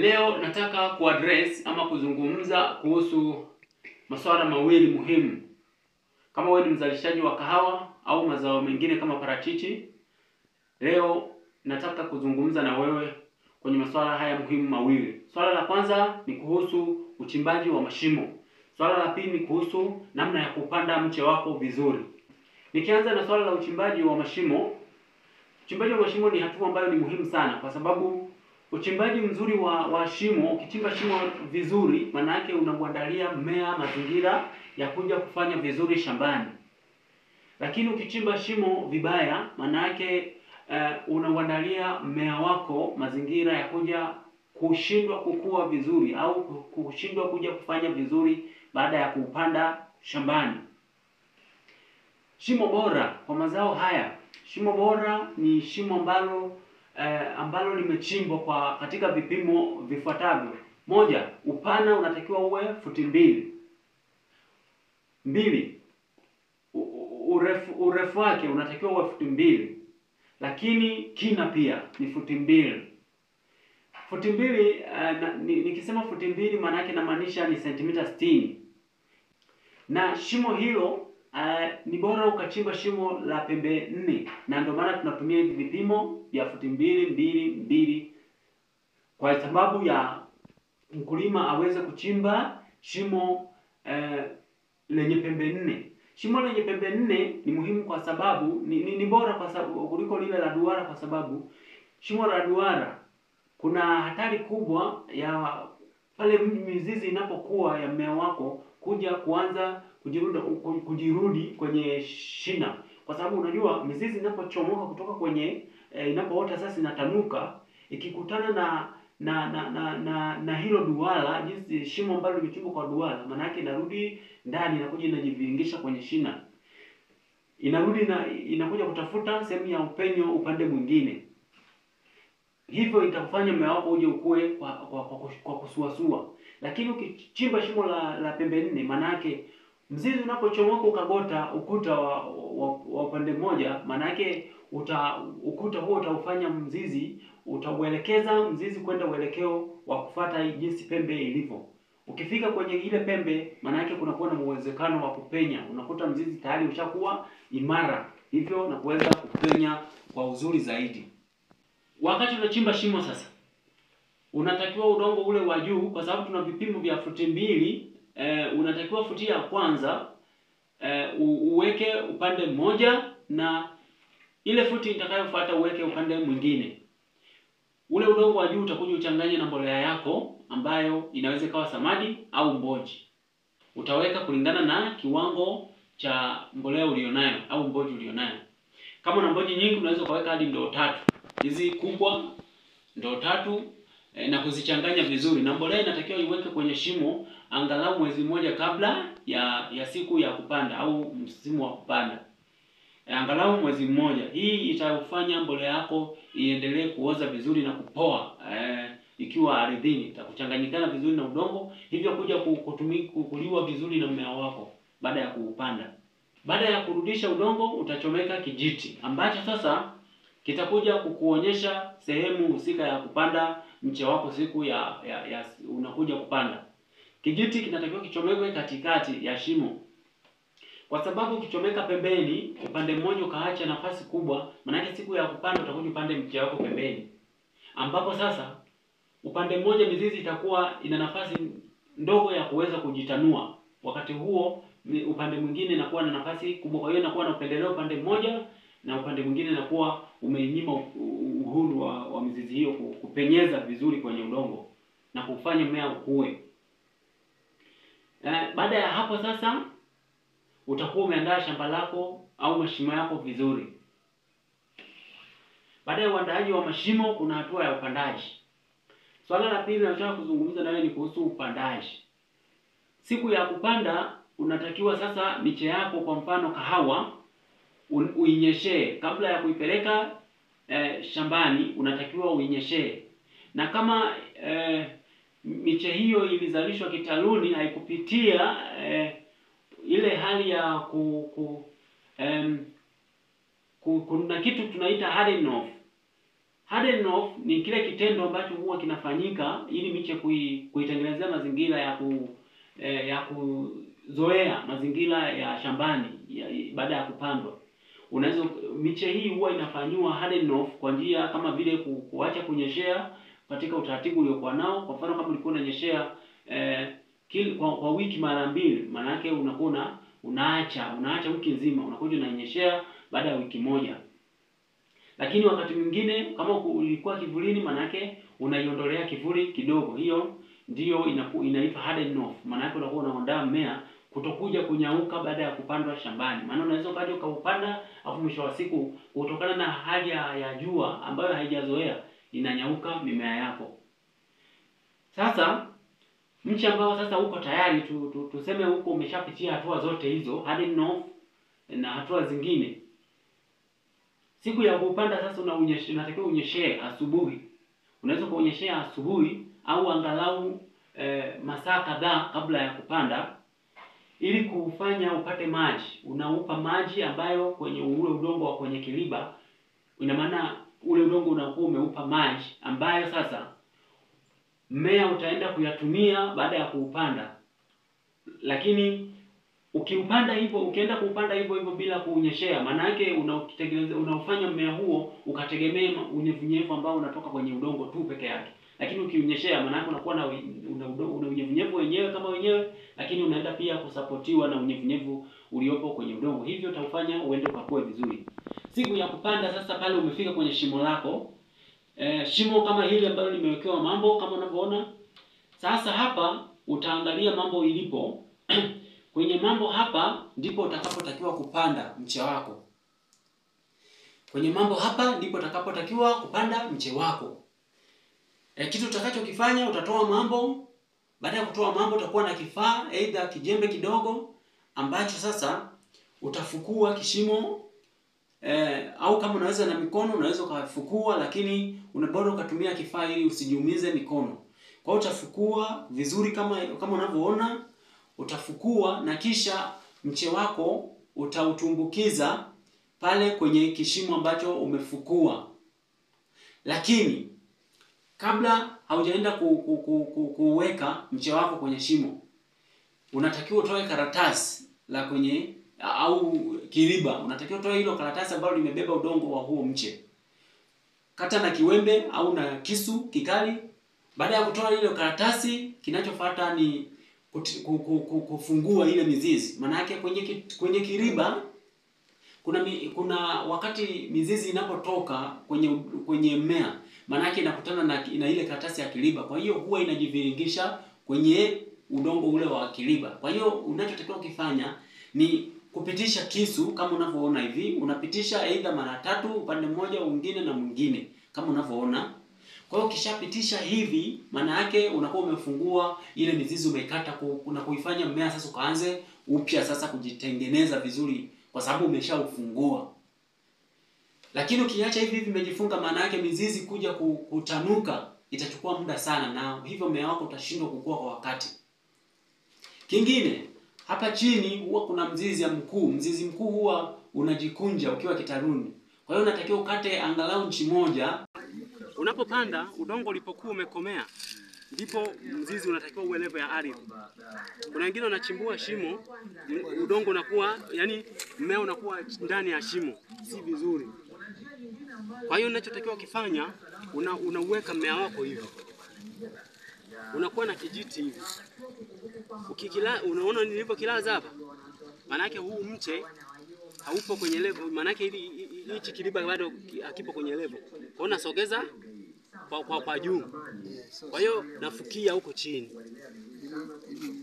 Leo nataka kuaddress ama kuzungumza kuhusu masuala mawili muhimu. Kama wewe ni mzalishaji wa kahawa au mazao mengine kama parachichi, leo nataka kuzungumza na wewe kwenye masuala haya muhimu mawili. Swala la kwanza ni kuhusu uchimbaji wa mashimo. Swala la pili ni kuhusu namna ya kupanda mche wako vizuri. Nikianza na swala la uchimbaji wa mashimo. Uchimbaji wa mashimo ni hatua ambayo ni muhimu sana kwa sababu uchimbaji mzuri wa shimo, ukichimba shimo vizuri, maana yake unauandalia mmea mazingira ya kuja kufanya vizuri shambani. Lakini ukichimba shimo vibaya, maana yake unauandalia mmea wako mazingira ya kuja kushindwa kukua vizuri au kushindwa kuja kufanya vizuri baada ya kuupanda shambani. Shimo bora kwa mazao haya. Shimo bora ni shimo ambalo limechimbwa katika vipimo vifuatavyo. Moja, upana unatakiwa uwe futi 2. 2, urefu wake unatakiwa uwe futi 2. Lakini kina pia ni futi 2. Futi 2, nikisema futi 2 maana yake namaanisha ni sentimita 60. Na shimo hilo ni bora ukachimba shimo la pembe 4, na ndio maana tunatumia hivi vipimo vya futi 2, 2, 2 kwa sababu ya mkulima aweze kuchimba shimo lenye pembe 4. Shimo lenye pembe 4 ni muhimu kwa sababu ni bora kwa sababu kuliko lile la duara, kwa sababu shimo la duara kuna hatari kubwa ya pale mizizi inapokuwa ya mmea wako kuja kuanza kujirudi kwenye shina, kwa sababu unajua mizizi inapochomoka kutoka kwenye inapoota sasa inatanuka, ikikutana na hilo duara, jinsi shimo ambalo limechimbwa kwa duara, maana yake inarudi ndani, inakuja inajivingisha kwenye shina, inarudi na inakuja kutafuta sehemu ya upenyo upande mwingine. Hivyo itakufanya mmea wako uje ukue kwa kusuasua. Lakini ukichimba shimo la pembe 4, maana yake mzizi unapochomoka ukagota ukuta wa upande mmoja, maana yake ukuta huo utaufanya mzizi, utauelekeza mzizi kwenda uelekeo wa kufuata jinsi pembe ilivyo. Ukifika kwenye ile pembe, maana yake kunakuwa na uwezekano wa kupenya. Unakuta mzizi tayari ushakuwa imara, hivyo na kuweza kupenya kwa uzuri zaidi. Wakati unachimba shimo sasa, unatakiwa udongo ule wa juu, kwa sababu tuna vipimo vya futi 2, unatakiwa futi ya kwanza uweke upande mmoja, na ile futi itakayofuata uweke upande mwingine. Ule udongo wa juu utakuja uchanganye na mbolea yako ambayo inaweza kawa samadi au mboji. Utaweka kulingana na kiwango cha mbolea ulionayo au mboji ulionayo. Kama una mboji nyingi unaweza kaweka hadi ndoo 3. Hizi kubwa ndoo 3, na kuzichanganya vizuri, na mbolea inatakiwa iweke kwenye shimo angalau mwezi mmoja kabla ya siku ya kupanda au msimu wa kupanda. Angalau mwezi mmoja. Hii itafanya mbolea yako iendelee kuoza vizuri na kupoa ikiwa ardhini, itakuchanganyikana vizuri na udongo, hivyo kuja kuliwa vizuri na mmea wako baada ya kuupanda. Baada ya kurudisha udongo, utachomeka kijiti ambacho sasa kitakuja kukuonyesha sehemu husika ya kupanda mche wako siku ya unakuja kupanda. Kijiti kinatakiwa kichomekwe katikati ya shimo, kwa sababu ukichomeka pembeni upande mmoja ukaacha nafasi kubwa, maana siku ya kupanda utakuja upande mche wako pembeni, ambapo sasa upande mmoja mizizi itakuwa ina nafasi ndogo ya kuweza kujitanua, wakati huo upande mwingine inakuwa na nafasi kubwa. Kwa hiyo inakuwa na upendeleo upande mmoja, na upande mwingine inakuwa umeinyima uhuru wa mizizi hiyo kupenyeza vizuri kwenye udongo na kufanya mmea ukue. Baada ya hapo sasa utakuwa umeandaa shamba lako au mashimo yako vizuri. Baada ya uandaaji wa mashimo kuna hatua ya upandaji. Swala la pili nataka kuzungumza nawe ni kuhusu upandaji. Siku ya kupanda unatakiwa sasa miche yako, kwa mfano kahawa, uinyeshee kabla ya kuipeleka shambani, unatakiwa uinyeshee. Na kama miche hiyo ilizalishwa kitaluni, haikupitia ile hali ya kuna kitu tunaita hardening off. Harden off ni kile kitendo ambacho huwa kinafanyika ili miche kuitengenezea mazingira ya kuzoea mazingira ya shambani baada ya kupandwa. Unaweza miche hii huwa inafanywa harden off kwa njia kama vile kuacha kunyeshea katika utaratibu uliokuwa nao. Kwa mfano kama ulikuwa unanyeshea kwa wiki mara 2, maana yake unakuwa unaacha wiki nzima, unakuja unanyeshea baada ya wiki moja. Lakini wakati mwingine kama ulikuwa kivulini, maana yake unaiondolea kivuli kidogo. Hiyo ndio inaitwa harden off. Maana yake unakuwa unaondoa mmea kutokuja kunyauka baada ya kupandwa shambani. Maana unaweza kaja ukaupanda afu mwisho wa siku kutokana na hali ya jua ambayo haijazoea inanyauka mimea yako. Sasa mche ambao sasa uko tayari tuseme huko umeshapitia hatua zote hizo, harden off na hatua zingine. Siku ya kupanda sasa unatakiwa unyeshee asubuhi. Unaweza kuonyeshea asubuhi au angalau masaa kadhaa kabla ya kupanda ili kufanya upate maji. Unaupa maji ambayo kwenye ule udongo wa kwenye kiriba, ina maana ule udongo unakuwa umeupa maji ambayo sasa mmea utaenda kuyatumia baada ya kuupanda. Lakini ukiupanda hivyo, ukienda kuupanda hivyo bila kuunyeshea, maana yake unaufanya mmea huo ukategemea unyevunyevu ambao unatoka kwenye udongo tu peke yake. Lakini ukiunyeshea, maana yake unakuwa na unyevunyevu wenyewe kama wenyewe, lakini unaenda pia kusapotiwa na unyevunyevu uliopo kwenye udongo. Hivyo utaufanya uende ukakue vizuri. Siku ya kupanda sasa, pale umefika kwenye shimo lako, shimo kama hili ambalo limewekewa mambo kama unavyoona. Sasa hapa utaangalia mambo ilipo. Kwenye mambo hapa ndipo utakapotakiwa kupanda mche wako. Kwenye mambo hapa ndipo utakapotakiwa kupanda mche wako. Kitu utakachokifanya, utatoa mambo. Baada ya kutoa mambo utakuwa na kifaa, aidha kijembe kidogo ambacho sasa utafukua kishimo, au kama unaweza na mikono unaweza kufukua, lakini bora ukatumia kifaa ili usijiumize mikono. Kwa hiyo utafukua vizuri kama unavyoona. Utafukua na kisha mche wako utautumbukiza pale kwenye kishimo ambacho umefukua. Lakini kabla haujaenda kuweka mche wako kwenye shimo, unatakiwa utoe karatasi la kwenye au kiriba. Unatakiwa utoe hilo karatasi ambalo limebeba udongo wa huo mche. Kata na kiwembe au na kisu kikali. Baada ya kutoa hilo karatasi, kinachofuata ni kufungua ile mizizi. Maana yake kwenye kiriba kuna wakati mizizi inapotoka kwenye mmea, maana yake inakutana na ile karatasi ya kiriba. Kwa hiyo huwa inajiviringisha kwenye udongo ule wa kiriba. Kwa hiyo unachotakiwa kufanya ni kupitisha kisu kama unavyoona hivi. Unapitisha aidha mara 3 upande mmoja mwingine na mwingine kama unavyoona. Kwa hiyo ukishapitisha hivi, maana yake unakuwa umefungua ile mizizi, umeikata na kuifanya mmea sasa ukaanze upya sasa kujitengeneza vizuri kwa sababu umeshaufungua. Lakini ukiacha hivi vimejifunga, maana yake mizizi kuja kutanuka itachukua muda sana, na hivyo mmea wako utashindwa kukua kwa wakati. Kingine, hapa chini huwa kuna mzizi mkuu. Mzizi mkuu huwa unajikunja ukiwa kitaruni. Kwa hiyo unatakiwa ukate angalau inchi 1. Unapopanda udongo ulipokuwa umekomea, ndipo mzizi unatakiwa uwe level ya ardhi. Kuna wengine wanachimbua shimo, udongo unakuwa, yani mmea unakuwa ndani ya shimo, si vizuri. Kwa hiyo unachotakiwa kufanya, unauweka mmea wako hivi. Unakuwa na kijiti hivi. Unaona nilivyokilaza hapa? Maana yake huu mche haupo kwenye level, maana yake hichi kiriba bado hakipo kwenye level. Kwa hiyo nasogeza kwa juu. Kwa hiyo nafukia huko chini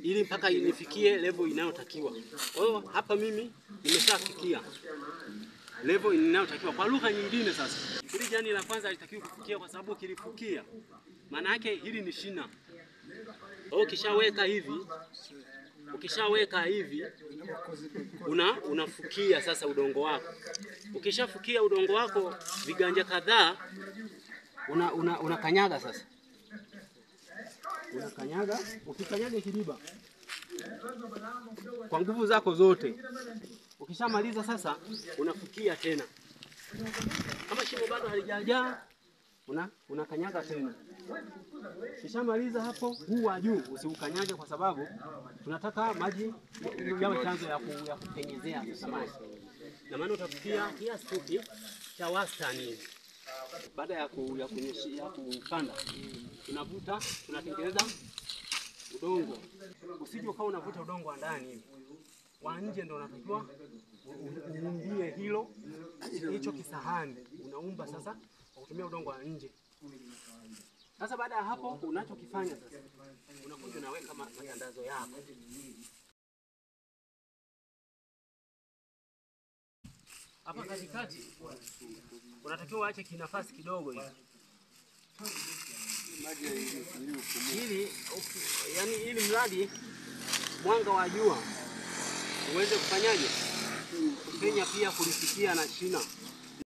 ili mpaka nifikie level inayotakiwa. Kwa hiyo hapa mimi nimeshafikia level inayotakiwa. Kwa lugha nyingine sasa, hili jani la kwanza litakiwa kufikia, kwa sababu kilifukia maana yake hili ni shina. Ukishaweka hivi unafukia sasa udongo wako. Ukishafukia udongo wako viganja kadhaa, unakanyaga sasa. Unakanyaga, ukikanyaga kiriba kwa nguvu zako zote. Ukishamaliza sasa unafukia tena. Kama shimo bado halijajaa, unakanyaga tena. Kishamaliza hapo, huu wa juu usiukanyage kwa sababu tunataka maji yawe chanzo ya kupenyezea samaki. Na maana utafikia kiasi fupi cha wastani. Baada ya kupanda, tunavuta, tunatengeneza udongo. Usije ukawa unavuta udongo wa ndani hivi. Wa nje ndio unatakiwa uumbie hicho kisahani. Unaumba sasa kwa kutumia udongo wa nje. Sasa baada ya hapo unachokifanya sasa, unakuja unaweka matandazo yako. Hapa katikati unatakiwa uache kinafasi kidogo hivi. Ili mradi mwanga wa jua uweze kufanyaje? Kupenya pia kulifikia na shina.